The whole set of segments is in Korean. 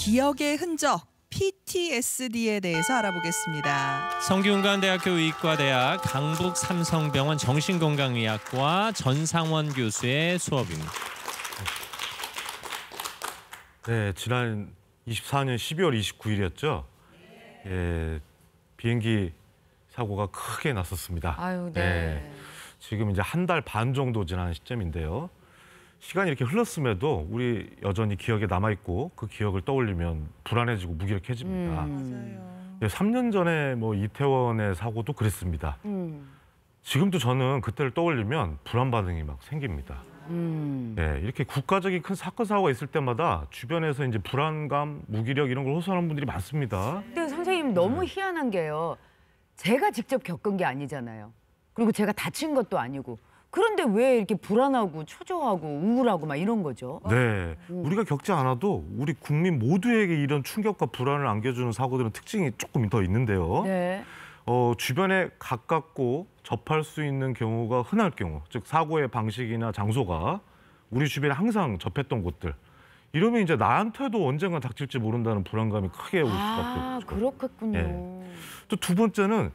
기억의 흔적 PTSD에 대해서 알아보겠습니다. 성균관대학교 의과대학 강북삼성병원 정신건강의학과 전상원 교수의 수업입니다. 네, 지난 24년 12월 29일이었죠. 예, 비행기 사고가 크게 났었습니다. 아유, 네. 예, 지금 이제 한 달 반 정도 지난 시점인데요. 시간이 이렇게 흘렀음에도 우리 여전히 기억에 남아있고 그 기억을 떠올리면 불안해지고 무기력해집니다. 맞아요. 예, 3년 전에 이태원의 사고도 그랬습니다. 지금도 저는 그때를 떠올리면 불안 반응이 막 생깁니다. 네, 이렇게 국가적인 큰 사건 사고가 있을 때마다 주변에서 이제 불안감, 무기력 이런 걸 호소하는 분들이 많습니다. 근데 선생님 너무 희한한 게요. 제가 직접 겪은 게 아니잖아요. 그리고 제가 다친 것도 아니고. 그런데 왜 이렇게 불안하고 초조하고 우울하고 막 이런 거죠? 네, 우리가 겪지 않아도 우리 국민 모두에게 이런 충격과 불안을 안겨주는 사고들은 특징이 조금 더 있는데요. 네. 주변에 가깝고 접할 수 있는 경우가 흔할 경우, 즉 사고의 방식이나 장소가 우리 주변에 항상 접했던 곳들. 이러면 이제 나한테도 언젠가 닥칠지 모른다는 불안감이 크게 올 수밖에 없죠. 그렇겠군요. 네. 또 두 번째는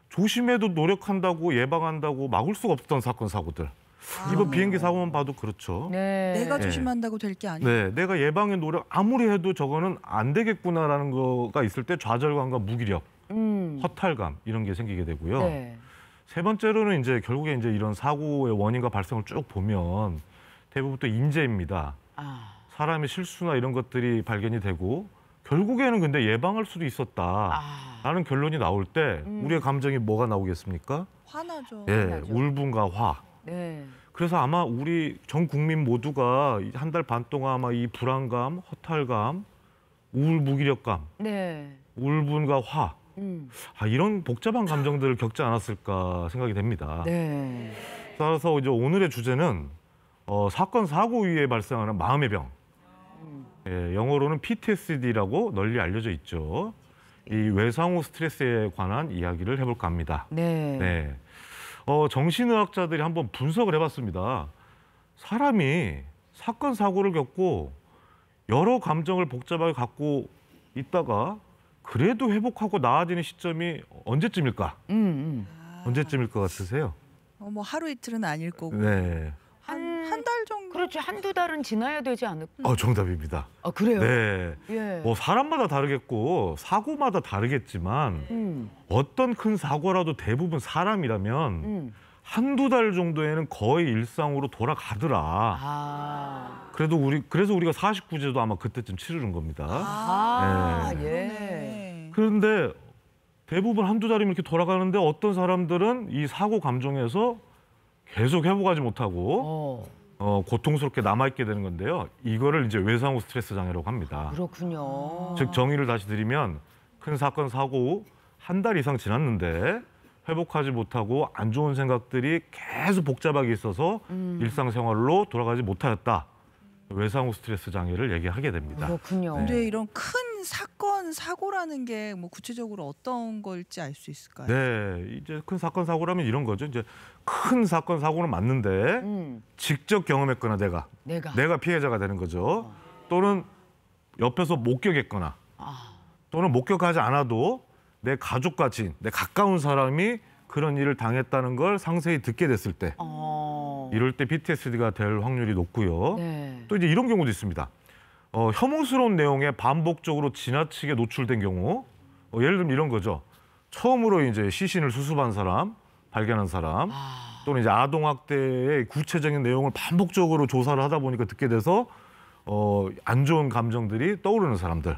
조심해도 노력한다고 예방한다고 막을 수가 없었던 사건, 사고들. 이번 비행기 사고만 봐도 그렇죠. 네. 내가 조심한다고 될 게 아니에요. 네, 내가 예방에 노력 아무리 해도 저거는 안 되겠구나라는 거가 있을 때 좌절감과 무기력, 허탈감 이런 게 생기게 되고요. 네. 세 번째로는 이제 결국에 이제 이런 사고의 원인과 발생을 쭉 보면 대부분 또 인재입니다. 사람의 실수나 이런 것들이 발견이 되고 결국에는 근데 예방할 수도 있었다라는 결론이 나올 때 우리의 감정이 뭐가 나오겠습니까? 화나죠. 예, 화나죠. 울분과 화. 네. 그래서 아마 우리 전 국민 모두가 한 달 반 동안 아마 이 불안감, 허탈감, 우울 무기력감, 네. 울분과 화 이런 복잡한 감정들을 겪지 않았을까 생각이 됩니다. 네. 따라서 이제 오늘의 주제는 사건 사고 이후에 발생하는 마음의 병. 예, 영어로는 PTSD라고 널리 알려져 있죠. 이 외상 후 스트레스에 관한 이야기를 해볼까 합니다. 네. 네. 정신의학자들이 한번 분석을 해봤습니다. 사람이 사건 사고를 겪고 여러 감정을 복잡하게 갖고 있다가 그래도 회복하고 나아지는 시점이 언제쯤일까? 언제쯤일 것 같으세요? 뭐 하루 이틀은 아닐 거고. 네. 한 달 정도. 그렇죠. 한두 달은 지나야 되지 않을까? 정답입니다. 아, 그래요? 네. 예. 사람마다 다르겠고 사고마다 다르겠지만 어떤 큰 사고라도 대부분 사람이라면 한두 달 정도에는 거의 일상으로 돌아가더라. 그래서 우리가 49제도 아마 그때쯤 치르는 겁니다. 네. 예. 그런데 대부분 한두 달이면 이렇게 돌아가는데 어떤 사람들은 이 사고 감정에서 계속 회복하지 못하고 고통스럽게 남아있게 되는 건데요. 이거를 이제 외상 후 스트레스 장애라고 합니다. 그렇군요. 즉 정의를 다시 드리면 큰 사건 사고 후 한 달 이상 지났는데 회복하지 못하고 안 좋은 생각들이 계속 복잡하게 있어서 일상생활로 돌아가지 못하였다. 외상 후 스트레스 장애를 얘기하게 됩니다. 그렇군요. 근데 이런 큰 사건 사고라는 게 뭐 구체적으로 어떤 걸지 알 수 있을까요? 네, 이제 큰 사건 사고라면 이런 거죠. 이제 큰 사건 사고는 맞는데 직접 경험했거나 내가 피해자가 되는 거죠. 또는 옆에서 목격했거나 또는 목격하지 않아도 내 가족과 지인, 내 가까운 사람이 그런 일을 당했다는 걸 상세히 듣게 됐을 때 이럴 때 PTSD가 될 확률이 높고요. 네. 또 이제 이런 경우도 있습니다. 혐오스러운 내용에 반복적으로 지나치게 노출된 경우, 예를 들면 이런 거죠. 처음으로 이제 시신을 수습한 사람, 발견한 사람, 또는 이제 아동학대의 구체적인 내용을 반복적으로 조사를 하다 보니까 듣게 돼서 안 좋은 감정들이 떠오르는 사람들.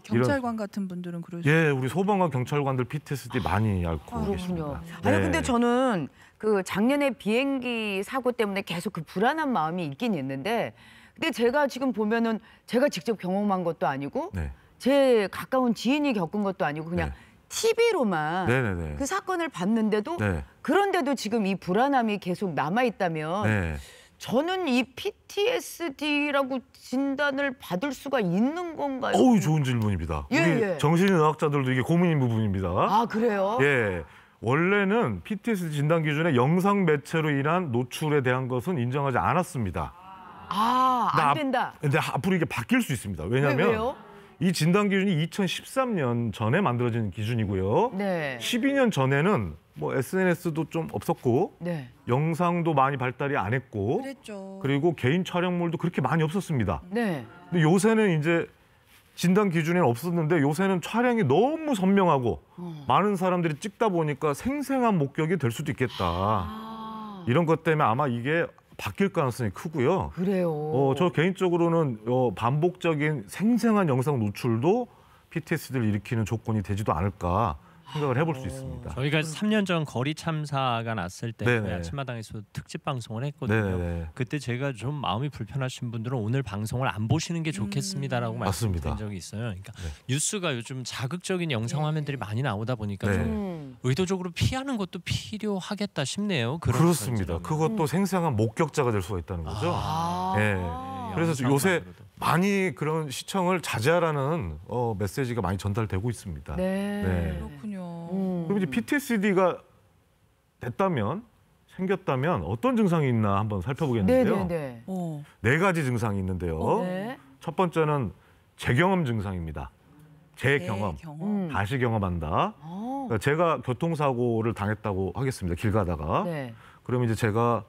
경찰관 같은 분들은 그러죠. 예, 우리 소방관 경찰관들 PTSD 많이 앓고 계십니다. 그렇군요. 네. 아니 근데 저는 그 작년에 비행기 사고 때문에 계속 그 불안한 마음이 있긴 있는데, 근데 제가 지금 보면은 제가 직접 경험한 것도 아니고 네. 제 가까운 지인이 겪은 것도 아니고 그냥 네. TV로만 네네네. 그 사건을 봤는데도 네. 그런데도 지금 이 불안함이 계속 남아 있다면 네. 저는 이 PTSD라고 진단을 받을 수가 있는 건가요? 좋은 질문입니다. 예, 우리 예. 정신의학자들도 이게 고민인 부분입니다. 아, 그래요? 예. 원래는 PTSD 진단 기준에 영상 매체로 인한 노출에 대한 것은 인정하지 않았습니다. 안 된다. 근데 앞으로 이게 바뀔 수 있습니다. 왜냐하면 왜요? 이 진단 기준이 2013년 전에 만들어진 기준이고요. 네. 12년 전에는 뭐 SNS도 좀 없었고 네. 영상도 많이 발달이 안 했고 그랬죠. 그리고 개인 촬영물도 그렇게 많이 없었습니다. 네. 근데 요새는 이제 진단 기준에는 없었는데 요새는 촬영이 너무 선명하고 많은 사람들이 찍다 보니까 생생한 목격이 될 수도 있겠다. 이런 것 때문에 아마 이게 바뀔 가능성이 크고요. 그래요. 저 개인적으로는 반복적인 생생한 영상 노출도 PTSD를 일으키는 조건이 되지도 않을까 생각을 해볼 수 있습니다. 저희가 3년 전 거리 참사가 났을 때 네네. 저희 아침마당에서 특집 방송을 했거든요. 네네. 그때 제가 좀 마음이 불편하신 분들은 오늘 방송을 안 보시는 게 좋겠습니다라고 맞습니다. 말씀드린 적이 있어요. 그러니까 네. 뉴스가 요즘 자극적인 영상 화면들이 많이 나오다 보니까 네. 좀 의도적으로 피하는 것도 필요하겠다 싶네요. 그렇습니다. 관점은. 그것도 생생한 목격자가 될 수가 있다는 거죠. 아. 예. 그래서 영상만으로도. 요새 많이 그런 시청을 자제하라는 메시지가 많이 전달되고 있습니다. 네. 그렇군요. 그럼 이제 PTSD가 됐다면 생겼다면 어떤 증상이 있나 한번 살펴보겠는데요. 네네네. 네 가지 증상이 있는데요. 네. 첫 번째는 재경험 증상입니다. 재경험, 다시 경험한다. 그러니까 제가 교통사고를 당했다고 하겠습니다. 길 가다가. 네. 그럼 이제 제가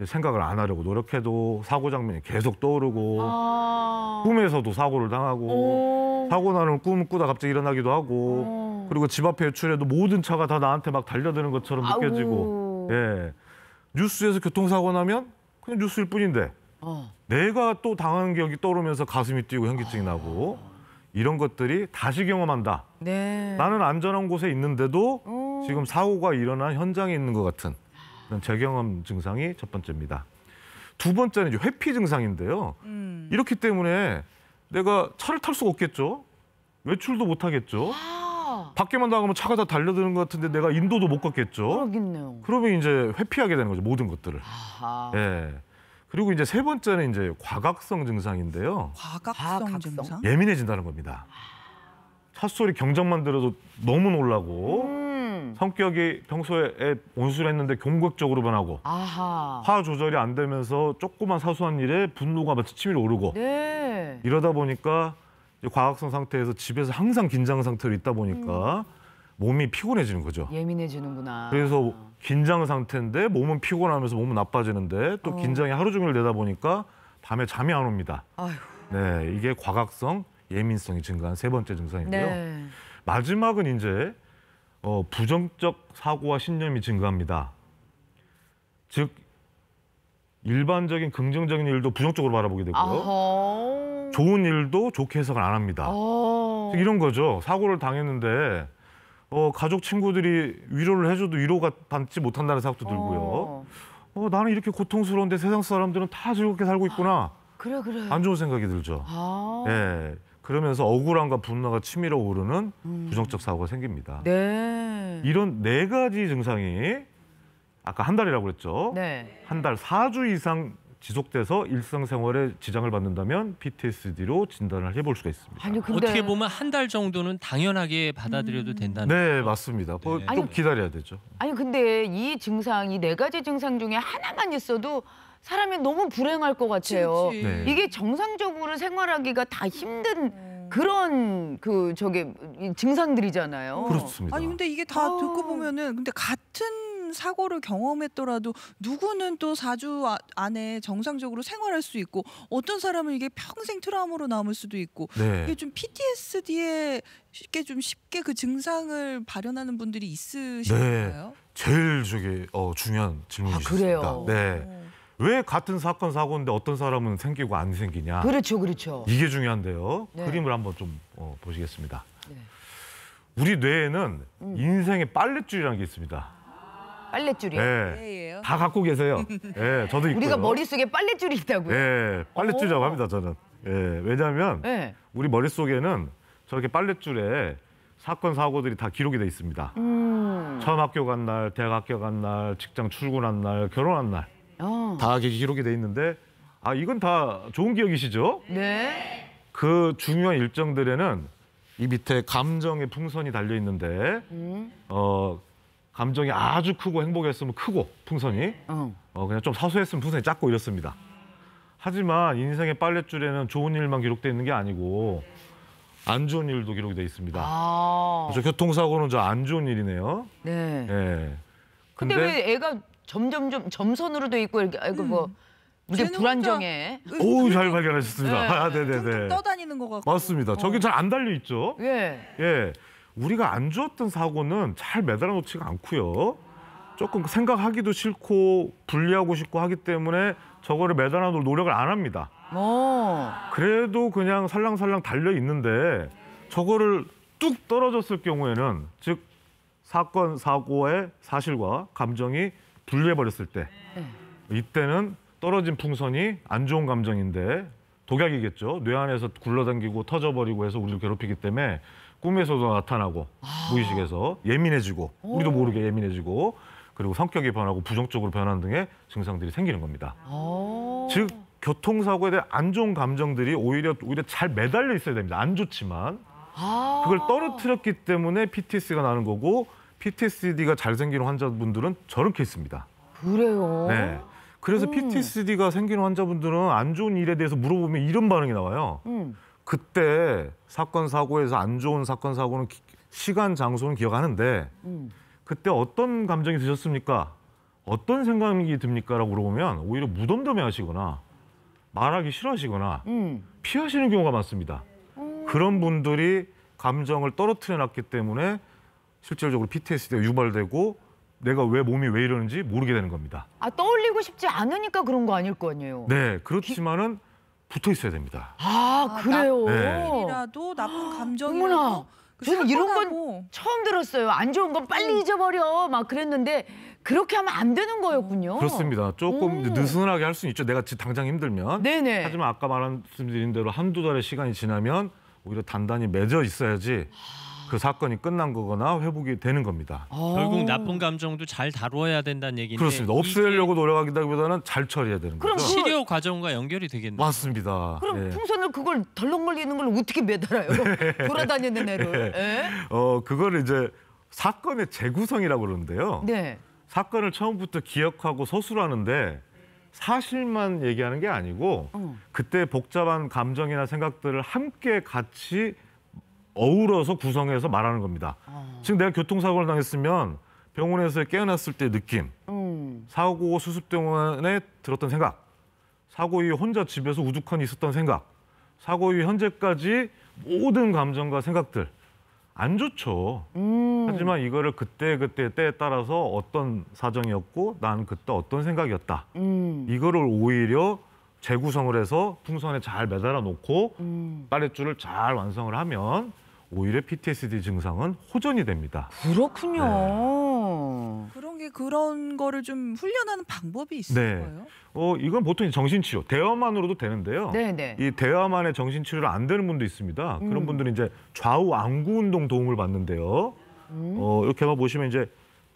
생각을 안 하려고 노력해도 사고 장면이 계속 떠오르고 꿈에서도 사고를 당하고 사고 나는 꿈을 꾸다 갑자기 일어나기도 하고 그리고 집 앞에 외출해도 모든 차가 다 나한테 막 달려드는 것처럼 느껴지고 예. 뉴스에서 교통사고 나면 그냥 뉴스일 뿐인데 내가 또 당한 기억이 떠오르면서 가슴이 뛰고 현기증이 나고 이런 것들이 다시 경험한다. 네. 나는 안전한 곳에 있는데도 지금 사고가 일어난 현장에 있는 것 같은 그런 재경험 증상이 첫 번째입니다. 두 번째는 이제 회피 증상인데요. 이렇기 때문에 내가 차를 탈 수가 없겠죠. 외출도 못 하겠죠. 밖에만 나가면 차가 다 달려드는 것 같은데 내가 인도도 못 걷겠죠. 그러겠네요. 그러면 이제 회피하게 되는 거죠. 모든 것들을. 예. 그리고 이제 세 번째는 이제 과각성 증상인데요. 과각성 증상? 예민해진다는 겁니다. 찻소리 경적만 들어도 너무 놀라고 성격이 평소에 온순했는데 공격적으로 변하고 화 조절이 안 되면서 조그만 사소한 일에 분노가 마치 치밀어 오르고 네. 이러다 보니까 이제 과각성 상태에서 집에서 항상 긴장 상태로 있다 보니까 몸이 피곤해지는 거죠. 예민해지는구나. 그래서 긴장 상태인데 몸은 피곤하면서 몸은 나빠지는데 또 긴장이 하루 종일 되다 보니까 밤에 잠이 안 옵니다. 아휴. 네, 이게 과각성 예민성이 증가한 세 번째 증상이고요. 네. 마지막은 이제 부정적 사고와 신념이 증가합니다. 즉 일반적인 긍정적인 일도 부정적으로 바라보게 되고요. 아허. 좋은 일도 좋게 해석을 안 합니다. 즉 이런 거죠. 사고를 당했는데 가족 친구들이 위로를 해줘도 위로가 받지 못한다는 생각도 들고요. 나는 이렇게 고통스러운데 세상 사람들은 다 즐겁게 살고 있구나. 그래. 안 좋은 생각이 들죠. 예. 그러면서 억울함과 분노가 치밀어 오르는 부정적 사고가 생깁니다. 네. 이런 네 가지 증상이 아까 한 달이라고 그랬죠. 네. 한 달 4주 이상 지속돼서 일상생활에 지장을 받는다면 PTSD로 진단을 해볼 수가 있습니다. 아니 근데 어떻게 보면 한 달 정도는 당연하게 받아들여도 된다는 네, 거죠. 맞습니다. 네. 좀 기다려야 되죠. 아니 근데 이 증상, 이 네 가지 증상 중에 하나만 있어도 사람이 너무 불행할 것 같아요. 그치. 네. 이게 정상적으로 생활하기가 다 힘든 그런 이 증상들이잖아요. 그렇습니다. 아니 근데 이게 다 듣고 보면은 근데 같은 사고를 경험했더라도 누구는 또 4주 안에 정상적으로 생활할 수 있고 어떤 사람은 이게 평생 트라우마로 남을 수도 있고 네. 이게 좀 PTSD에 쉽게 그 증상을 발현하는 분들이 있으신가요? 제일 중요한 질문이십니다. 그래요? 네. 왜 같은 사건 사고인데 어떤 사람은 생기고 안 생기냐? 그렇죠. 이게 중요한데요. 네. 그림을 한번 좀 보시겠습니다. 네. 우리 뇌에는 인생의 빨랫줄이라는 게 있습니다. 빨랫줄이요? 네. 예예요. 다 갖고 계세요. 네, 저도 있고요. 우리가 머릿속에 빨랫줄이 있다고요? 네, 빨랫줄이라고 합니다, 저는. 네, 왜냐하면 네. 우리 머릿속에는 저렇게 빨랫줄에 사건, 사고들이 다 기록이 돼 있습니다. 처음 학교 간 날, 대학 학교 간 날, 직장 출근한 날, 결혼한 날. 다 기록이 돼 있는데 이건 다 좋은 기억이시죠? 네. 그 중요한 일정들에는 이 밑에 감정의 풍선이 달려 있는데 감정이 아주 크고 행복했으면 크고 풍선이 그냥 좀 사소했으면 풍선이 작고 이렇습니다. 하지만 인생의 빨랫줄에는 좋은 일만 기록되어 있는 게 아니고 안 좋은 일도 기록이 돼 있습니다. 아. 교통사고는 저 안 좋은 일이네요. 네. 예. 근데 왜 애가 점점점 점선으로 돼 있고 이렇게 아이고 뭐 이제 쟤는 불안정해. 오, 잘 발견하셨습니다. 네. 아, 퉁퉁 네네네. 떠다니는 것 같고. 맞습니다. 저기 잘 안 달려 있죠. 예. 예. 우리가 안 좋았던 사고는 잘 매달아 놓지가 않고요. 조금 생각하기도 싫고 분리하고 싶고 하기 때문에 저거를 매달아 놓을 노력을 안 합니다. 그래도 그냥 살랑살랑 달려 있는데 저거를 뚝 떨어졌을 경우에는 즉 사건 사고의 사실과 감정이 분리해 버렸을 때 이때는 떨어진 풍선이 안 좋은 감정인데 독약이겠죠. 뇌 안에서 굴러당기고 터져버리고 해서 우리를 괴롭히기 때문에 꿈에서도 나타나고 무의식에서 예민해지고 우리도 모르게 예민해지고 그리고 성격이 변하고 부정적으로 변하는 등의 증상들이 생기는 겁니다. 즉 교통사고에 대한 안 좋은 감정들이 오히려 잘 매달려 있어야 됩니다. 안 좋지만 그걸 떨어뜨렸기 때문에 PTSD가 나는 거고 PTSD가 잘 생기는 환자분들은 저런 케이스입니다. 그래요? 네. 그래서 PTSD가 생기는 환자분들은 안 좋은 일에 대해서 물어보면 이런 반응이 나와요. 그때 사건 사고에서 안 좋은 사건 사고는 시간 장소는 기억하는데 그때 어떤 감정이 드셨습니까? 어떤 생각이 듭니까? 라고 물어보면 오히려 무덤덤해하시거나 말하기 싫어하시거나 피하시는 경우가 많습니다. 그런 분들이 감정을 떨어뜨려 놨기 때문에 실질적으로 PTSD가 유발되고 내가 왜 몸이 왜 이러는지 모르게 되는 겁니다. 아, 떠올리고 싶지 않으니까 그런 거 아닐 거 아니에요? 네, 그렇지만은 붙어 있어야 됩니다. 아, 그래요? 네. 일이라도 나쁜 어머나. 감정이라도 저는 이런 사건하고 건 처음 들었어요. 안 좋은 건 빨리 잊어버려. 막 그랬는데 그렇게 하면 안 되는 거였군요. 그렇습니다. 조금 느슨하게 할 수는 있죠. 내가 당장 힘들면. 네네. 하지만 아까 말씀드린 대로 한두 달의 시간이 지나면 오히려 단단히 맺어 있어야지 그 사건이 끝난 거거나 회복이 되는 겁니다. 결국 나쁜 감정도 잘 다루어야 된다는 얘기인데 그렇습니다. 없애려고 노력하기보다는 잘 처리해야 되는 그럼 거죠. 치료 과정과 연결이 되겠네요. 맞습니다. 그럼 예. 풍선을 그걸 덜렁거리는 걸 어떻게 매달아요? 돌아다니는 애를. 예? 그거를 이제 사건의 재구성이라고 그러는데요. 네. 사건을 처음부터 기억하고 서술하는데 사실만 얘기하는 게 아니고 그때 복잡한 감정이나 생각들을 함께 같이 어우러서 구성해서 말하는 겁니다. 지금 내가 교통사고를 당했으면 병원에서 깨어났을 때 느낌, 사고 수습병원에 들었던 생각, 사고 이후 혼자 집에서 우두커니 있었던 생각, 사고 이후 현재까지 모든 감정과 생각들 안 좋죠. 하지만 이거를 그때 때에 따라서 어떤 사정이었고 난 그때 어떤 생각이었다. 이거를 오히려 재구성을 해서 풍선에 잘 매달아 놓고 빨랫줄을 잘 완성을 하면 오히려 PTSD 증상은 호전이 됩니다. 그렇군요. 그런 거를 좀 훈련하는 방법이 있을까요? 이건 보통 정신치료, 대화만으로도 되는데요. 네네. 이 대화만의 정신치료가 안 되는 분도 있습니다. 그런 분들은 이제 좌우 안구 운동 도움을 받는데요. 이렇게 한번 보시면 이제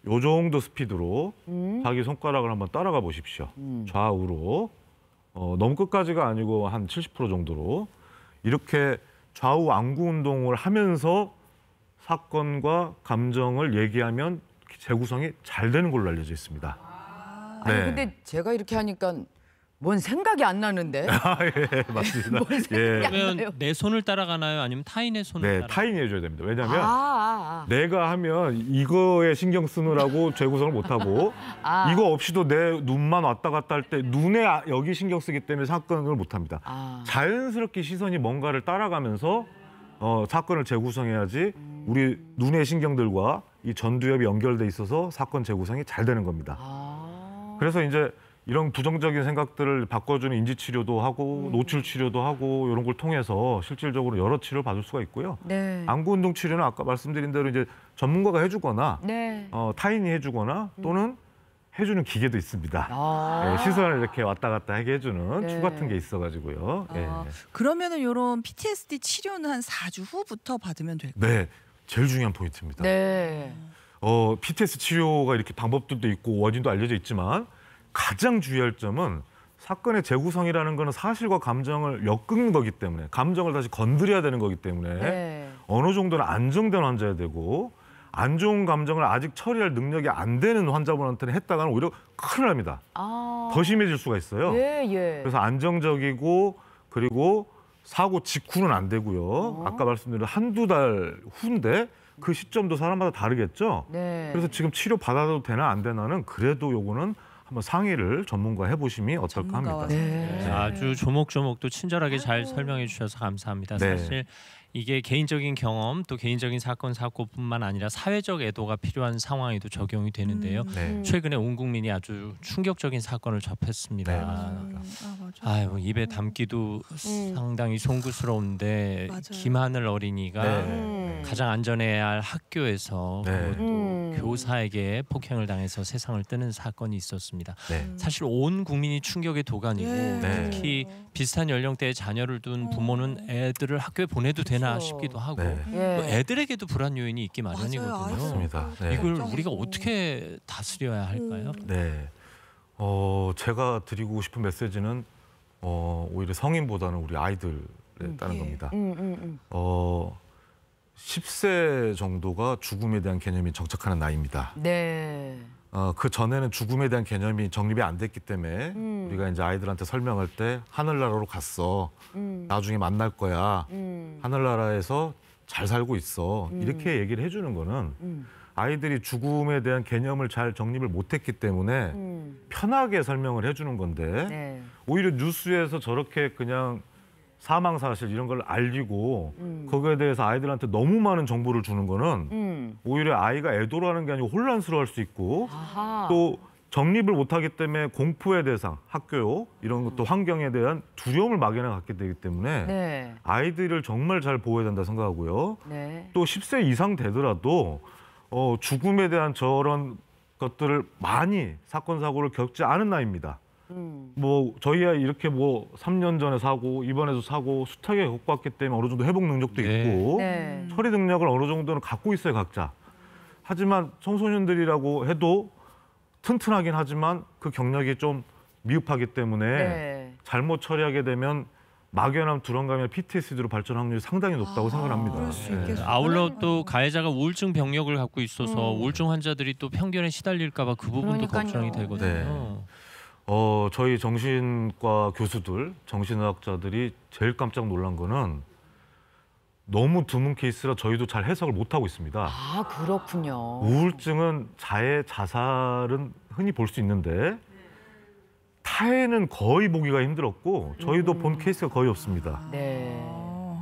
요 정도 스피드로 자기 손가락을 한번 따라가 보십시오. 좌우로. 너무 끝까지가 아니고 한 70% 정도로 이렇게 좌우 안구 운동을 하면서 사건과 감정을 얘기하면 재구성이 잘 되는 걸로 알려져 있습니다. 아니 근데 제가 이렇게 하니까 뭔 생각이 안 나는데? 예, 맞습니다. 뭔 생각이 안 나요? 그러면 내 손을 따라가나요? 아니면 타인의 손을 네, 따라가나요? 타인이 해줘야 됩니다. 왜냐하면 내가 하면 이거에 신경 쓰느라고 재구성을 못하고 이거 없이도 내 눈만 왔다 갔다 할 때 눈에 여기 신경 쓰기 때문에 사건을 못합니다. 자연스럽게 시선이 뭔가를 따라가면서 사건을 재구성해야지 우리 눈의 신경들과 이 전두엽이 연결돼 있어서 사건 재구성이 잘 되는 겁니다. 그래서 이제 이런 부정적인 생각들을 바꿔주는 인지치료도 하고 노출치료도 하고 이런 걸 통해서 실질적으로 여러 치료를 받을 수가 있고요. 네. 안구운동 치료는 아까 말씀드린 대로 이제 전문가가 해주거나 네. 타인이 해주거나 또는 해주는 기계도 있습니다. 네, 시선을 이렇게 왔다 갔다 하게 해주는 추 같은 게 있어가지고요. 그러면은 이런 PTSD 치료는 한 4주 후부터 받으면 될까요? 네, 제일 중요한 포인트입니다. 네. PTSD 치료가 이렇게 방법들도 있고 원인도 알려져 있지만 가장 주의할 점은 사건의 재구성이라는 거는 사실과 감정을 엮은 거기 때문에 감정을 다시 건드려야 되는 거기 때문에 어느 정도는 안정된 환자여야 되고 안 좋은 감정을 아직 처리할 능력이 안 되는 환자분한테는 했다가는 오히려 큰일 납니다. 더 심해질 수가 있어요. 그래서 안정적이고 그리고 사고 직후는 안 되고요. 아까 말씀드린 한두 달 후인데 그 시점도 사람마다 다르겠죠. 네. 그래서 지금 치료 받아도 되나 안 되나는 그래도 요거는 한번 상의를 전문가 해보심이 어떨까 합니다. 네. 아주 조목조목 또 친절하게 잘 설명해 주셔서 감사합니다. 네. 사실 이게 개인적인 경험 또 개인적인 사건 사고뿐만 아니라 사회적 애도가 필요한 상황에도 적용이 되는데요. 네. 최근에 온 국민이 아주 충격적인 사건을 접했습니다. 네. 맞아. 아유, 입에 담기도 상당히 송구스러운데 맞아요. 김하늘 어린이가 네. 가장 안전해야 할 학교에서 네. 그것도 교사에게 폭행을 당해서 세상을 뜨는 사건이 있었습니다. 네. 사실 온 국민이 충격의 도가니고 네. 특히 비슷한 연령대의 자녀를 둔 부모는 애들을 학교에 보내도 되나 그렇죠. 싶기도 하고 네. 예. 또 애들에게도 불안 요인이 있기 마련이거든요. 맞습니다. 네. 이걸 우리가 어떻게 다스려야 할까요? 네. 제가 드리고 싶은 메시지는 오히려 성인보다는 우리 아이들에 따른 예. 겁니다. 10세 정도가 죽음에 대한 개념이 정착하는 나이입니다. 네. 그 전에는 죽음에 대한 개념이 정립이 안 됐기 때문에 우리가 이제 아이들한테 설명할 때 하늘나라로 갔어. 나중에 만날 거야. 하늘나라에서 잘 살고 있어. 이렇게 얘기를 해주는 거는 아이들이 죽음에 대한 개념을 잘 정립을 못했기 때문에 편하게 설명을 해주는 건데 네. 오히려 뉴스에서 저렇게 그냥 사망 사실 이런 걸 알리고 거기에 대해서 아이들한테 너무 많은 정보를 주는 거는 오히려 아이가 애도라는 게 아니고 혼란스러워할 수 있고 아하. 또 정립을 못하기 때문에 공포의 대상, 학교 이런 것도 환경에 대한 두려움을 막연하게 갖게 되기 때문에 네. 아이들을 정말 잘 보호해야 된다 생각하고요. 네. 또 10세 이상 되더라도 죽음에 대한 저런 것들을 많이 사건 사고를 겪지 않은 나이입니다. 뭐 저희 아이 이렇게 뭐 3년 전에 사고 이번에도 사고 숱하게 겪어왔기 때문에 어느 정도 회복 능력도 네. 있고 네. 처리 능력을 어느 정도는 갖고 있어요 각자. 하지만 청소년들이라고 해도 튼튼하긴 하지만 그 경력이 좀 미흡하기 때문에 네. 잘못 처리하게 되면 막연한 불안감이나 PTSD로 발전 확률이 상당히 높다고 생각합니다. 그럴 수 네. 있겠어요. 아울러 또 가해자가 우울증 병력을 갖고 있어서 우울증 환자들이 또 편견에 시달릴까 봐 그 부분도 그러니까요. 걱정이 되거든요. 저희 정신과 교수들, 정신의학자들이 제일 깜짝 놀란 거는 너무 드문 케이스라 저희도 잘 해석을 못하고 있습니다. 아, 그렇군요. 우울증은 자살은 흔히 볼 수 있는데 타해는 거의 보기가 힘들었고 저희도 본 케이스가 거의 없습니다. 네.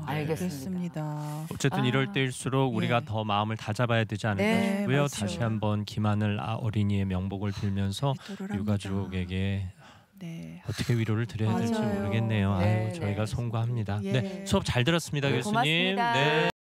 알겠습니다. 어쨌든 이럴 때일수록 우리가 예. 더 마음을 다잡아야 되지 않을까 네, 싶고요. 맞아요. 다시 한번 김하늘 어린이의 명복을 빌면서 기도를 합니다. 유가족에게 네. 어떻게 위로를 드려야 될지 맞아요. 모르겠네요. 네, 아유, 저희가 네. 송구합니다. 예. 네, 수업 잘 들었습니다, 교수님. 고맙습니다. 네.